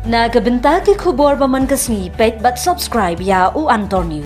Nagabenta ki khubor baman kasni pet but subscribe ya u Antor News.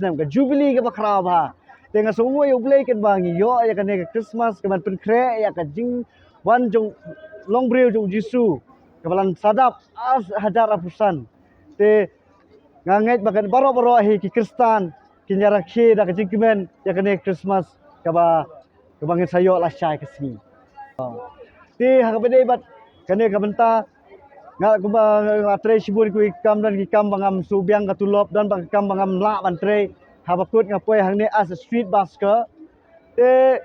Senam ke Jubilee ke bakra ba tengah semua yo blay kan bangi yo ya kan ke Christmas ke ban pen kre ya kan jing wan jong long brew jong Jisu ke balan sadap as hajar apusan te nganget bakan baro-baro hi ki Kristan kinjara khi da ke jing kimen ya kan Christmas ke ba ke bangin sayo la syai ke sini te ha ke bat kan ke benta ngak ku ba atre sibur ku ikam dan ikam bangam subyang katulop dan bang ikam bangam la bantre habakut ngapoi hang ni as a street basker te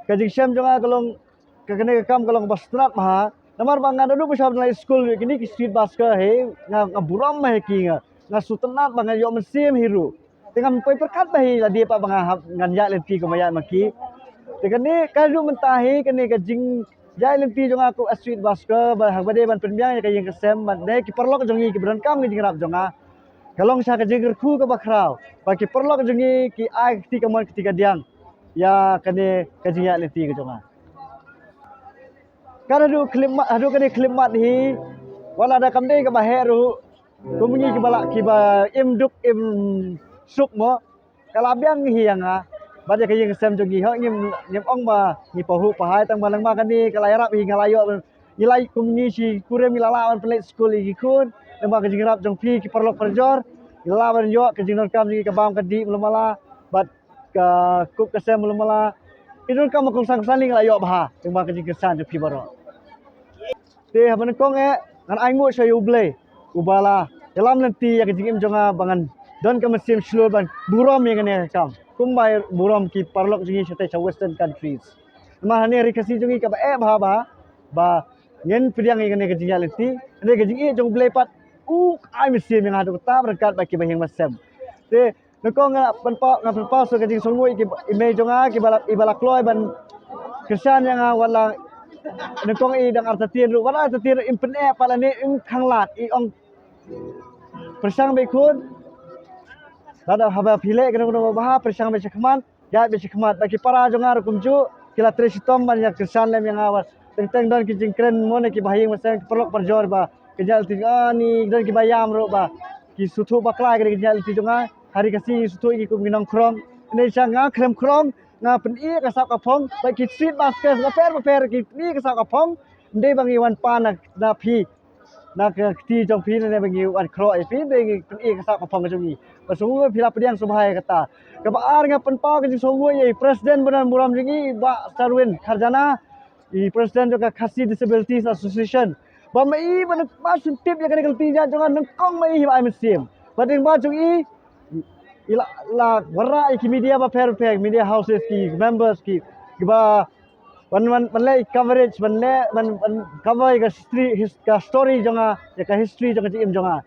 kajing syam jonga kalong kene kam kalong bastrat maha namar bangan adu besar nai school kini ki street basker he ngaburam he ki nga sutenat bangan yo mesim hiru dengan poi perkat bahi la dia pa bangah ngan ya lenti ko maya maki te kene kalu mentahi kene kajing jai lenti jonga aku street basker ba hang bade ban penbyang ka yang kesem ban ne ki perlok jongi ki beran kam ki jingrap jonga kalong sa ka jinger khu ka bakrau ba ki perlok jongi ki ai ti kamon ketika diang ya kene ka jinga lenti ka jonga kan adu kene klimat hi wala ada kamdei ka baheru kumungi ki balak ki ba imduk im suk mo kalabyang hi yang Badia kaya ngesem jongi hak nyem ong ba ni pahu pahai tang balang makan ni kalayarap hi ngalayo nilai kumni si kure milalawan pelet school iki kun lema ke jingrap jong pi ki perlok perjor ilawan yo ke jingnon kam ni ke bam ke di mulmala bat ke kup kesem mulmala idun kam kong sang saling ngalayo bah lema ke jingkesan jong pi baro te haban kong ngan aingo sa yuble ubala dalam nanti ya kejing jonga bangan don ka mesim slur ban burom yang ne kam kumbai burom ki parlok jingi sate sa western countries ma hane rikasi jingi ka ba ngen pidiang yang ne kejing leti ne kejing jong ble pat ai mesim yang adu ta berkat baki bahing masem te nekong pan pa so kejing songoi ki ime jonga ki ibala kloy ban kesan yang wala nekong dang artatien ru wala artatien impen pala ne khang lat ong persang bekun dada haba pile kena baha persang be sekman ya be sekmat bagi para jongar kumju kila tresitom ban ya kesan lem yang awas teng don ki jingkren mone ki bahing masang perlok perjor ba kejal tingani don ki bayam ro ba ki sutu bakla ki kejal ti jonga hari kasi sutu ki kum ginong krong ne sanga krem krong nga pen ka sap ka phong ba ki street basket ba per ki ni ka sap ka phong ndei bangi wan pa na phi na ke ti jong phi ne bangi wan kro ai phi de pen ka sap ka phong jong ni ba sungu phi la pediang subhai kata ka ba ar nga pen pa ka jing sungu ye president banan buram jingi ba sarwin kharjana i president joka khasi disabilities association ba mai ban ba sentip ya kan kelti ja jong nengkong mai ba mesim ba ding ba jong i ila la warra ki media ba fair media houses ki members ki ba man le coverage man cover ka story jonga ya ka history jonga im jonga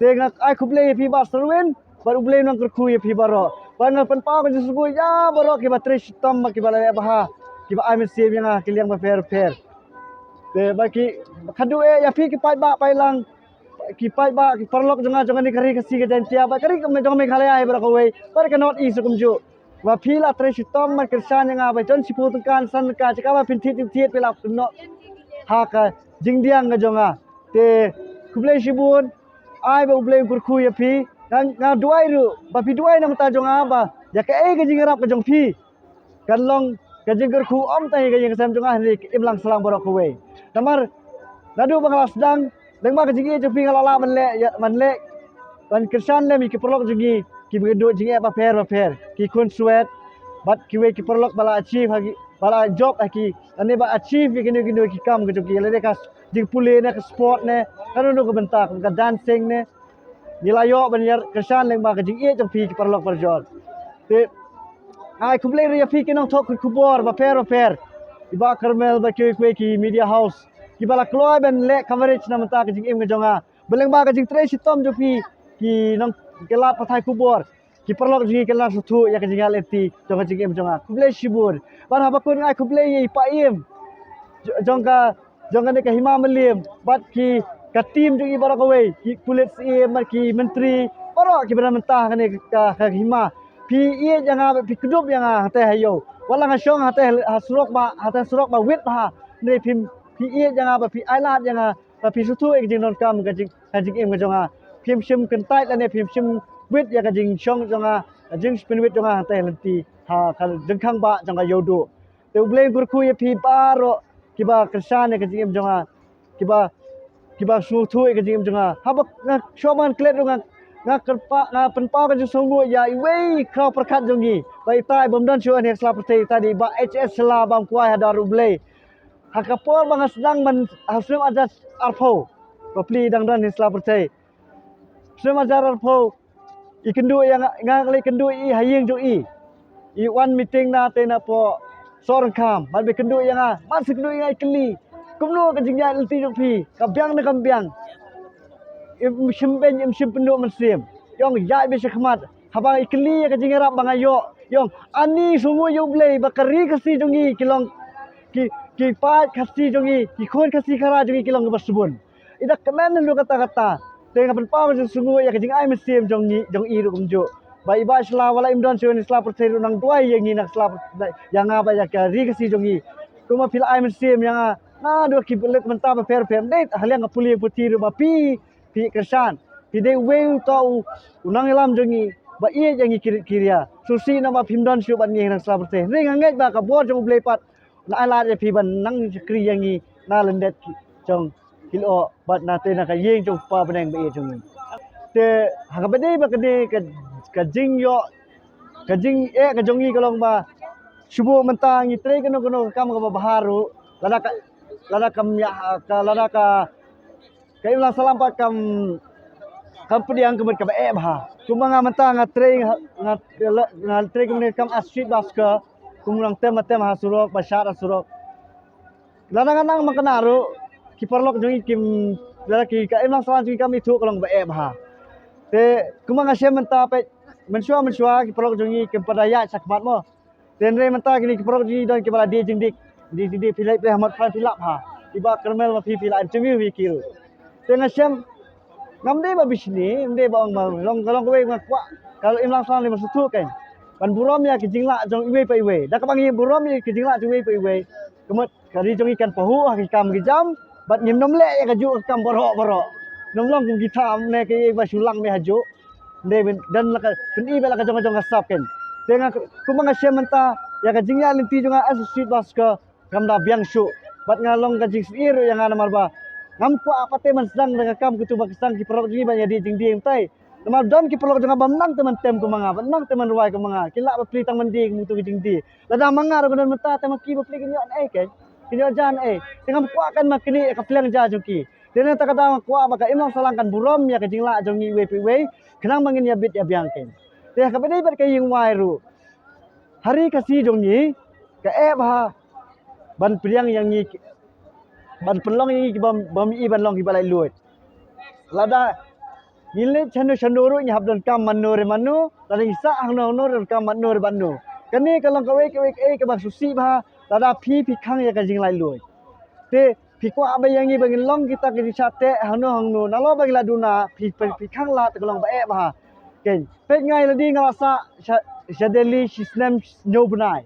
tenga ai khuble phi ba sarwen bar uble nang kurkhu ye phi baro ban pan pa ba subu ya baro ki ba trish tom ki ba le ba ki ba ai mesim yang ki liang ba fair te ba ki khadu ya phi ki pai lang ki parlok jonga ni kari kasi ke jantia ba kari me jonga me khalaya ai bra ko wei par ka not is kumju wa phila tre sitom ma kirsan nga ba jon sipu kan san ka chaka ba phin thit pela no ha ka jingdiang nga jonga te kuble sibun ai ba uble kur khu ya phi nga duai ru ba phi duai na ta jonga ba ya ka e ke jingrap ka jong phi kan long ka jingkur khu om tai ka jing sam jonga ni imlang salang bra ko wei tamar nadu bangla sedang Lengma ke jingi jepi ngalala manle ban kersan le mi ki perlok jingi ki bedo jingi apa fair ki kun suet bat ki we ki perlok bala achieve hagi bala job aki ane ba achieve ki ki kam ke joki le ka jing pule ne ke sport ne kan no ke bentak ka dancing ne nilayo ban yar kersan lengma ke jingi jepi ki perlok perjor te ai kuble ri fi ki nong thok kubor ba fair iba kermel ba ki media house ki bala kloy ben le coverage na mata ke jing im ke jonga beleng ba ke jing tre sitom jo pi ki nang kelat pathai kubor ki perlok jing kelat sutu ya ke jing aleti jonga jing im jonga kuble shibur ban ha bakun ngai kuble ye pa im jonga ne ke hima melim bat ki ka tim jing ibara ko we ki kulit im ki menteri baro ki bana mentah ne ka hima pi ye janga pi kudup yang hate hayo wala nga shong hate surok ba wit ha ne pim pi ie janga ba pi ailat janga ba pi sutu ek jing non kam ka jing em ka jonga phim sim kan tai la ne phim sim wit ya ka jing shong jonga jing spin wit jonga ta lenti ha ka jing khang ba jonga yodu te ubleng kur khu ye phi baro ki ba kersan ka jing em jonga ki ba sutu ek jing em jonga ha ba shoman klet jonga nga kerpa nga penpa ka jing songu ya wei kau perkat jongi bai tai bomdan shu an hexla putei tadi ba hs la bang kuai hadar ublei hakapor bang sedang man hasem ajas arfo kopli dang dan isla percay sem ajar arfo ikendu yang ngali kendu i hayeng jo i one meeting na te na po sorang kam ban be kendu yang man sekendu ngai keli kumno ka jingya lti jo pi kambyang na kambyang im simpendu mesim yong jai be sekmat habang ikeli ka jingrap bang ayo yong ani sumu yo blei bakari kasi jongi kilong ki pat kasi jongi ki khon kasi khara jongi kilong basubun ida kemen lu kata tenga penpa jong sungu ya kajing ai mesim jong i ru kumjo bai ba sla wala imdan suen sla percay ru nang tuai yang nak sla yang apa ya ka ri kasi jongi kuma pil ai mesim yang na do ki belet menta ba fair date haliang puli putih ru ba pi kersan pi de weu tau unang elam jongi ba ie yang kiria susi na ba pimdan syu ban ni nang sla percay ring anget ba ka bor jong blepat na ala je pi ban nang kri yang ni na lendet jong kilo bat na te na ka yeng jong pa beneng be jong te ha ka bede ba ka jing yo ka jing ka jong ni kolong ba subu mentang ni tre kono kam ka baharu lada ka lada kam ya ka lada ka imlang salam pa kam pediang kemet ka bah kumanga menta ngatring ngatring kemet kam street basket kumang tem ha surok basyar surok lada kanang makanaru kiparlok jongi kim lada ki ka imlang salam jongi kam itu kalong bah te kumanga syem menta pe mensua kiparlok jongi kim padaya sakmat mo tenre menta kini kiparlok jongi dan kibala di jindik di pilai Ahmad Khan filap ha tiba kermel ma filap interview kiru tengah syem ngamde ba bisni ngamde ba long kowe kwa kalau imlang salam le masutu kan ban burom ya ke jingla jong iwe pa iwe da kabangi burom ya ke jingla jong iwe pa iwe kemet kari jong ikan pahu ha kam ki jam bat nyim nom le ya ke ju kam boro nom long kum gitam ne ke ba sulang me haju ne dan la ben ibe la ka jong kasap kan tengah kumang syem menta ya ke jingla linti jong as street basket kamda biang syu bat ngalong ka jing ir yang ana marba ngampu apa teman sedang dengan kam kutuba kesang ki perok ni banyak di ding tai nama don ki perok dengan bamnang teman tem ku manga benang teman ruai ku manga kila bapli tang mending mutu ki ding lada mangar ku dan meta tema ki bapli ki nyon kan ki jan tengah ku akan makni ka plang ja juki dene ta kata ku maka imang salangkan burom ya ke jingla jongi we pi we kenang mangin ya bit ya biangken teh ka bedai ber kaying wairu hari kasih jongi ka ha ban priang yang ni ban pelong ini bam iban long ibalai luit lada nile chanu ru nyap don kam manure manu lada isa angno no kam manure banu kani kalau kawe ke bang susi bah lada pi khang ya ka jinglai luit te pi ko abai yang ni bangin long kita ke disate hangno nalo bang laduna pi khang la te long ba bah ken pe ngai ladi ngalasa shadeli shisnem nyobnai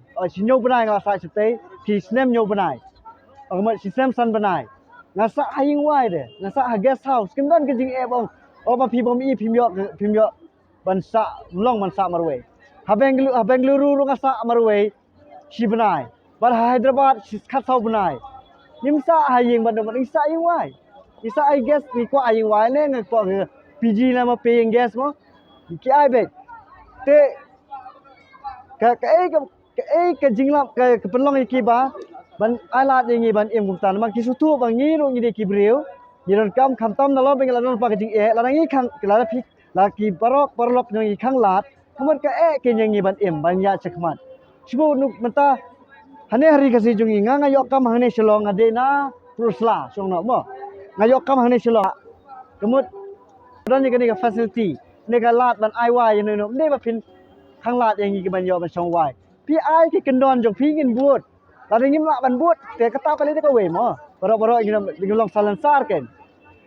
nyobnai ngalasa chete pi snem nyobnai Ahmad sistem san banai ngasa haying wai de ngasa guest house kimdan ke jing ebong oba pi bom i pimyo bansa long bansa marwe habenglu ru ngasa marwe si banai bar Hyderabad khat sau banai nimsa haying ban isa haying wai isa I guess ni ko haying wai le ngko PG la ma paying guest mo ki ai bet te ka jingla ka pelong ki ba ban alat yang ban em kumtan mak kisutu bang ni ro ni de kibreu ni ron kam khamtam nalo beng la non pa jing la ngi khang la phik la ki parlok ni khang lat kamat ka ke yang ni ban em ban ya chakmat sibo nuk menta hane hari kasi jungi ngayok kam hane selong ade na prusla songno mo ngayok kam hane selong kemut dan ni ka facility ne ka lat ban ai wai no ne ba phin khang lat yang ni ban yo ban song wai pi ai ki kendon jong phi ngin buat lada ngim lak ban buat te kata kali de kawe mo boro ngim long salansar ken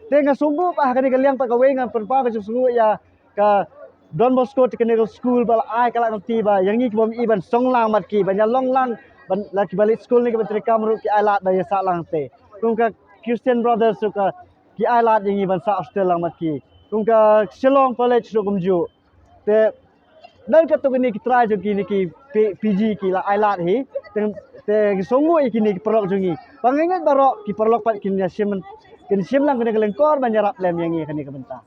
te ngasumbu pa kali kaliang pa kawe ngan perpa ka sungu ya ka Don Bosco Technical School bal ai kala noti ba yang ni kibom iban songlang mat ki banya long lang ban laki balik school ni ke betrika meru ki alat ba ya salang te kum ka Christian Brothers ka ki alat yang iban sa Australia mat ki kum ka Shillong College ro kumju te dan ka to ni ki try jo ki ni ki PG ki la alat hi te songo ikini perlok jungi pangingat barok ki perlok pat kin sim lang kena kelengkor banjarap lem yang ni kena kebentar